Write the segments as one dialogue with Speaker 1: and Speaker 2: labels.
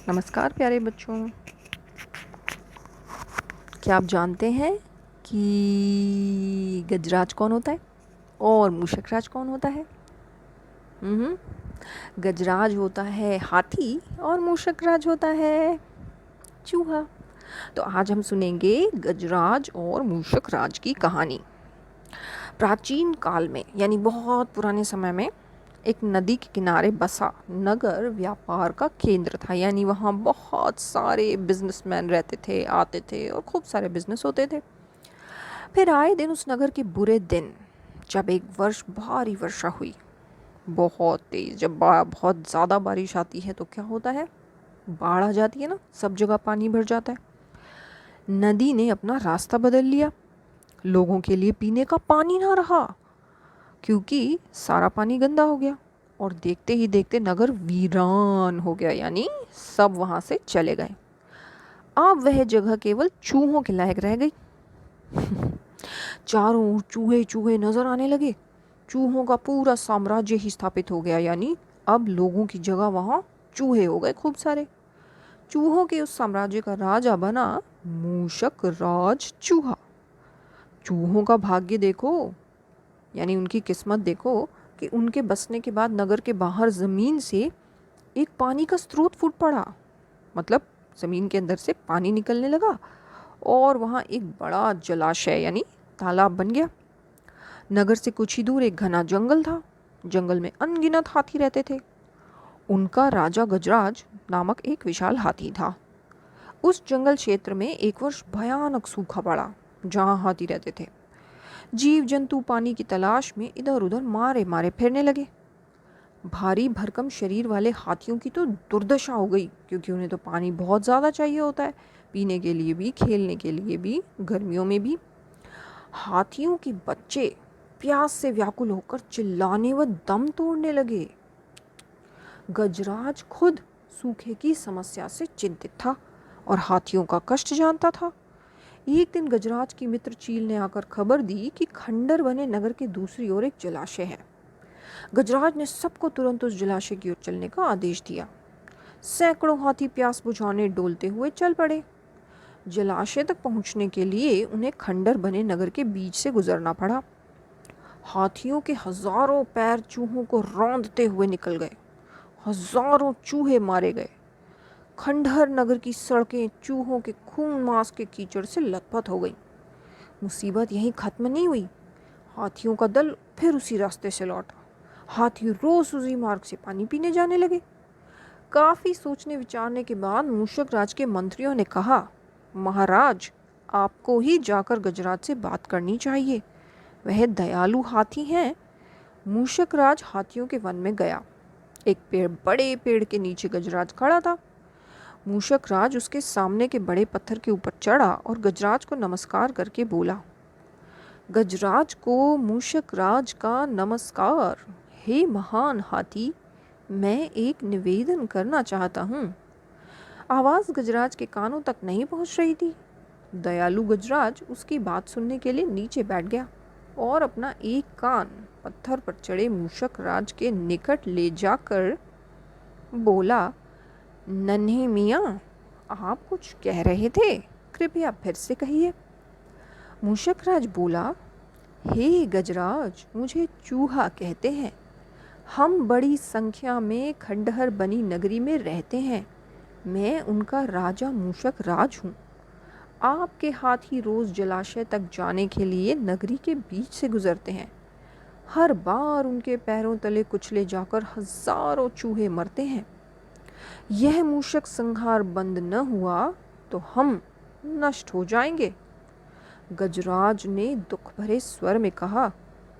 Speaker 1: नमस्कार प्यारे बच्चों। क्या आप जानते हैं कि गजराज कौन होता है और मूषकराज कौन होता है? गजराज होता है हाथी और मूषकराज होता है चूहा। तो आज हम सुनेंगे गजराज और मूषकराज की कहानी। प्राचीन काल में यानी बहुत पुराने समय में एक नदी के किनारे बसा नगर व्यापार का केंद्र था। यानी वहाँ बहुत सारे बिजनेसमैन रहते थे, आते थे और खूब सारे बिजनेस होते थे। फिर आए दिन उस नगर के बुरे दिन, जब एक वर्ष भारी वर्षा हुई, बहुत तेज। जब बहुत ज़्यादा बारिश आती है तो क्या होता है, बाढ़ आ जाती है ना, सब जगह पानी भर जाता है। नदी ने अपना रास्ता बदल लिया, लोगों के लिए पीने का पानी ना रहा क्योंकि सारा पानी गंदा हो गया। और देखते ही देखते नगर वीरान हो गया, यानी सब वहाँ से चले गए। अब वह जगह केवल चूहों के लायक रह गई। चारों ओर चूहे चूहे नजर आने लगे। चूहों का पूरा साम्राज्य ही स्थापित हो गया, यानी अब लोगों की जगह वहाँ चूहे हो गए खूब सारे। चूहों के उस साम्राज्य का राजा बना मूषक राज चूहा। चूहों का भाग्य देखो, यानी उनकी किस्मत देखो कि उनके बसने के बाद नगर के बाहर ज़मीन से एक पानी का स्रोत फूट पड़ा। मतलब ज़मीन के अंदर से पानी निकलने लगा और वहाँ एक बड़ा जलाशय यानी तालाब बन गया। नगर से कुछ ही दूर एक घना जंगल था। जंगल में अनगिनत हाथी रहते थे। उनका राजा गजराज नामक एक विशाल हाथी था। उस जंगल क्षेत्र में एक वर्ष भयानक सूखा पड़ा, जहाँ हाथी रहते थे। जीव जंतु पानी की तलाश में इधर उधर मारे मारे फिरने लगे। भारी भरकम शरीर वाले हाथियों की तो दुर्दशा हो गई, क्योंकि उन्हें तो पानी बहुत ज़्यादा चाहिए होता है, पीने के लिए भी, खेलने के लिए भी, गर्मियों में भी। हाथियों के बच्चे प्यास से व्याकुल होकर चिल्लाने व दम तोड़ने लगे। गजराज खुद सूखे की समस्या से चिंतित था और हाथियों का कष्ट जानता था। एक दिन गजराज की मित्र चील ने आकर खबर दी कि खंडर बने नगर के दूसरी ओर एक जलाशय है। गजराज ने सबको तुरंत उस जलाशय की ओर चलने का आदेश दिया। सैकड़ों हाथी प्यास बुझाने डोलते हुए चल पड़े। जलाशय तक पहुंचने के लिए उन्हें खंडर बने नगर के बीच से गुजरना पड़ा। हाथियों के हजारों पैर चूहों को रौंदते हुए निकल गए। हजारों चूहे मारे गए। खंडहर नगर की सड़कें चूहों के खून मांस के कीचड़ से लथपथ हो गई। मुसीबत यहीं खत्म नहीं हुई। हाथियों का दल फिर उसी रास्ते से लौटा। हाथी रोज उसी मार्ग से पानी पीने जाने लगे। काफी सोचने विचारने के बाद मूषक राज के मंत्रियों ने कहा, महाराज, आपको ही जाकर गजराज से बात करनी चाहिए, वह दयालु हाथी हैं। मूषक राज हाथियों के वन में गया। एक बड़े पेड़ के नीचे गजराज खड़ा था। मूषक राज उसके सामने के बड़े पत्थर के ऊपर चढ़ा और गजराज को नमस्कार करके बोला। गजराज को मूषक राज का नमस्कार। हे महान हाथी, मैं एक निवेदन करना चाहता हूँ। आवाज़ गजराज के कानों तक नहीं पहुँच रही थी। दयालु गजराज उसकी बात सुनने के लिए नीचे बैठ गया और अपना एक कान पत्थर पर चढ़े मूषक राज के निकट ले जाकर बोला, नन्हे मियाँ, आप कुछ कह रहे थे, कृपया फिर से कहिए। मूषक राज बोला, हे गजराज, मुझे चूहा कहते हैं। हम बड़ी संख्या में खंडहर बनी नगरी में रहते हैं। मैं उनका राजा मूषक राज हूँ। आपके हाथी रोज जलाशय तक जाने के लिए नगरी के बीच से गुजरते हैं। हर बार उनके पैरों तले कुचले जाकर हजारों चूहे मरते हैं। यह मूषक संहार बंद न हुआ तो हम नष्ट हो जाएंगे। गजराज ने दुख भरे स्वर में कहा,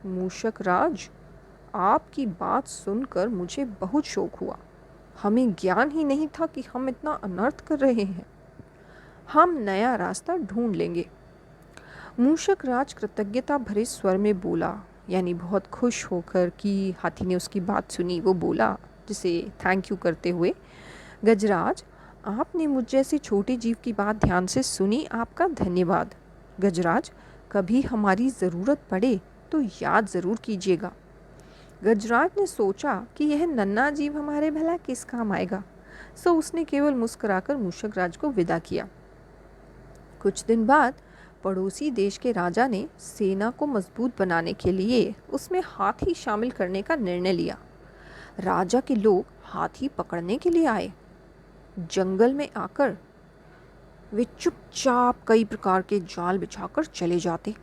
Speaker 1: मूषक राज, आपकी बात सुनकर मुझे बहुत शोक हुआ। हमें ज्ञान ही नहीं था कि हम इतना अनर्थ कर रहे हैं। हम नया रास्ता ढूंढ लेंगे। मूषक राज कृतज्ञता भरे स्वर में बोला, यानी बहुत खुश होकर कि हाथी ने उसकी बात सुनी। वो बोला जिसे थैंक यू करते हुए, गजराज, आपने मुझ जैसे छोटे जीव की बात ध्यान से सुनी, आपका धन्यवाद। गजराज, कभी हमारी ज़रूरत पड़े तो याद ज़रूर कीजिएगा। गजराज ने सोचा कि यह नन्हा जीव हमारे भला किस काम आएगा। सो उसने केवल मुस्कुराकर मूषक राज को विदा किया। कुछ दिन बाद पड़ोसी देश के राजा ने सेना को मजबूत बनाने के लिए उसमें हाथी शामिल करने का निर्णय लिया। राजा के लोग हाथी पकड़ने के लिए आए। जंगल में आकर वे चुपचाप कई प्रकार के जाल बिछाकर चले जाते।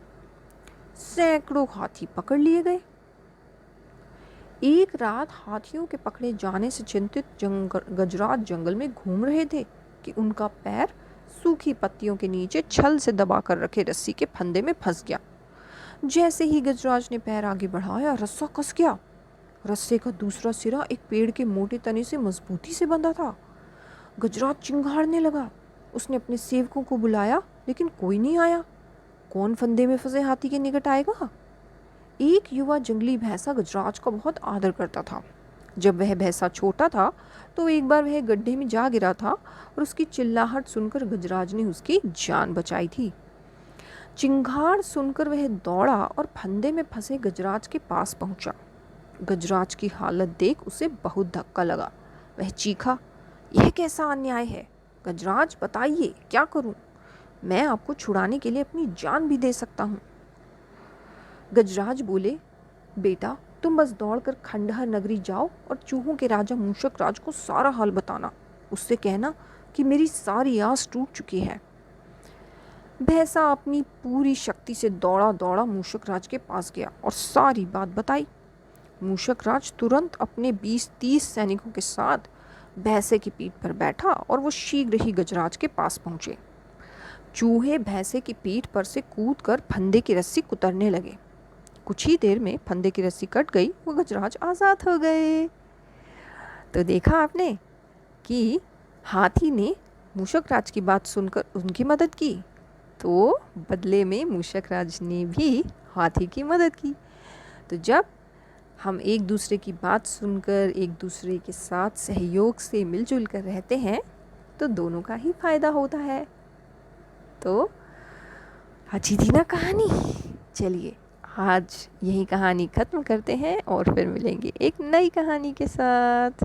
Speaker 1: सैकड़ों हाथी पकड़ लिए गए। एक रात हाथियों के पकड़े जाने से चिंतित गजराज जंगल में घूम रहे थे कि उनका पैर सूखी पत्तियों के नीचे छल से दबाकर रखे रस्सी के फंदे में फंस गया। जैसे ही गजराज ने पैर आगे बढ़ाया, रस्सा कस गया। रस्से का दूसरा सिरा एक पेड़ के मोटे तने से मजबूती से बंधा था। गजराज चिंगाड़ने लगा। उसने अपने सेवकों को बुलाया, लेकिन कोई नहीं आया। कौन फंदे में फंसे हाथी के निकट आएगा? एक युवा जंगली भैंसा गजराज का बहुत आदर करता था। जब वह भैंसा छोटा था तो एक बार वह गड्ढे में जा गिरा था और उसकी चिल्लाहट सुनकर गजराज ने उसकी जान बचाई थी। चिंगार सुनकर वह दौड़ा और फंदे में फंसे गजराज के पास पहुंचा। गजराज की हालत देख उसे बहुत धक्का लगा। वह चीखा, यह कैसा अन्याय है? गजराज, बताइए क्या करूं? मैं आपको छुड़ाने के लिए अपनी जान भी दे सकता हूं। गजराज बोले, बेटा, तुम बस दौड़कर खंडहर नगरी जाओ और चूहों के राजा मूषक राज को सारा हाल बताना। उससे कहना कि मेरी सारी आस टूट चुकी है। भैंसा अपनी पूरी शक्ति से दौड़ा दौड़ा मूषक राज के पास गया और सारी बात बताई। मूषक राज तुरंत अपने 20-30 सैनिकों के साथ भैंसे की पीठ पर बैठा और वो शीघ्र ही गजराज के पास पहुंचे। चूहे भैंसे की पीठ पर से कूदकर फंदे की रस्सी कुतरने लगे। कुछ ही देर में फंदे की रस्सी कट गई। वो गजराज आज़ाद हो गए। तो देखा आपने कि हाथी ने मूषक राज की बात सुनकर उनकी मदद की, तो बदले में मूषक राज ने भी हाथी की मदद की। तो जब हम एक दूसरे की बात सुनकर एक दूसरे के साथ सहयोग से मिलजुल कर रहते हैं तो दोनों का ही फायदा होता है। तो अच्छी थी ना कहानी। चलिए आज यही कहानी ख़त्म करते हैं और फिर मिलेंगे एक नई कहानी के साथ।